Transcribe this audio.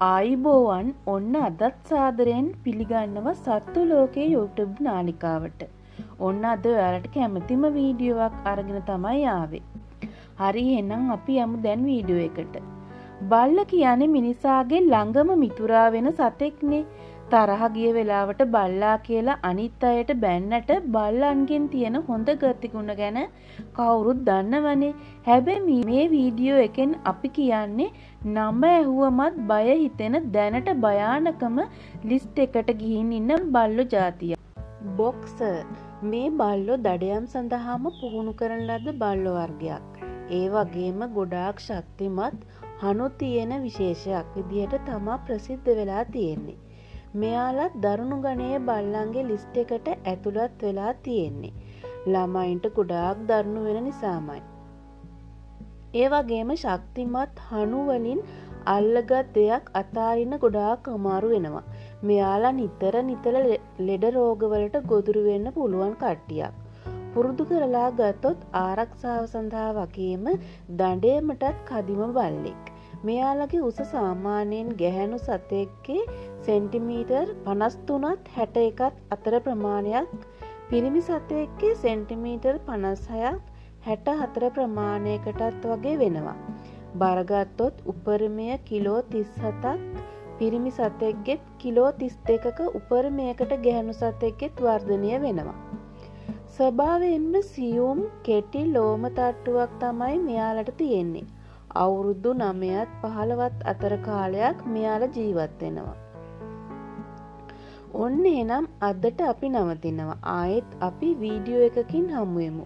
ආයිබෝවන් ඔන්න අදත් සාදරයෙන් පිළිගන්නවා සත්තු ලෝකයේ YouTube නාලිකාවට. ඔන්න අද ඔයාලට කැමතිම වීඩියෝවක් අරගෙන තමයි ආවේ. හරි එහෙනම් අපි යමු දැන් වීඩියෝ එකට. බල්ල කියන්නේ මිනිසාගේ ළඟම මිතුරා වෙන සතෙක්නේ. තරහ ගිය වෙලාවට බල්ලා කියලා අනිත් අයට බැන්නට බල්ලන්ගෙන් තියෙන හොඳ ගතිගුණ ගැන කවුරුත් දන්නවනේ. හැබැයි මේ වීඩියෝ එකෙන් අපි කියන්නේ නම ඇහුවමත් බය හිතෙන දැනට භයානකම ලිස්ට් එකට ගිහින් ඉන්න බල්ලෝ జాතිය. බොක්සර් මේ බල්ලෝ දඩයම් සඳහාම පුහුණු කරන ලද බල්ලෝ වර්ගයක්. ඒ වගේම ගොඩාක් ශක්තිමත් හනු තියෙන විශේෂයක් විදිහට තමා ප්‍රසිද්ධ වෙලා තියෙන්නේ. මෙයාලත් දරුණු ගණයේ බල්ලන්ගේ ලිස්ට් එකට ඇතුළත් වෙලා තියෙන්නේ. ළමයින්ට ගොඩාක් දරුණු වෙන නිසාමයි. ඒ වගේම ශක්තිමත් හනු වලින් අල්ලගත් දෙයක් අතාරින්න ගොඩාක් අමාරු වෙනවා. මෙයාලා නිතර ලෙඩ රෝගවලට ගොදුරු වෙන්න පුළුවන් කට්ටියක්. පුරුදු කරලා ගත්තොත් ආරක්ෂාව සඳහා වගේම දඬයමටත් කදිම බල්ලෙක්. මෙයාලගේ උස සාමාන්‍යයෙන් ගැහැණු සතෙක්ගේ සෙන්ටිමීටර් 53ත් 61ත් අතර ප්‍රමාණයක්, පිරිමි සතෙක්ගේ සෙන්ටිමීටර් 56ත් 64 ප්‍රමාණයකටත් වගේ වෙනවා. බර ගත්තොත් උපරිමය කිලෝ 37ක්, පිරිමි සතෙක්ගෙත් කිලෝ 32ක උපරිමයකට ගැහැණු සතෙක්ගෙත් වර්ධනය වෙනවා. ස්වභාවයෙන්ම සියුම් කෙටි ලෝම තට්ටුවක් තමයි මෙයාලට තියෙන්නේ. අවුරුදු 9ත් 15ත් අතර කාලයක් මෙයාලා ජීවත් වෙනවා. ඔන්න එහෙනම් අදට අපි නවතිනවා. ආයෙත් අපි වීඩියෝ එකකින් හමු වෙමු.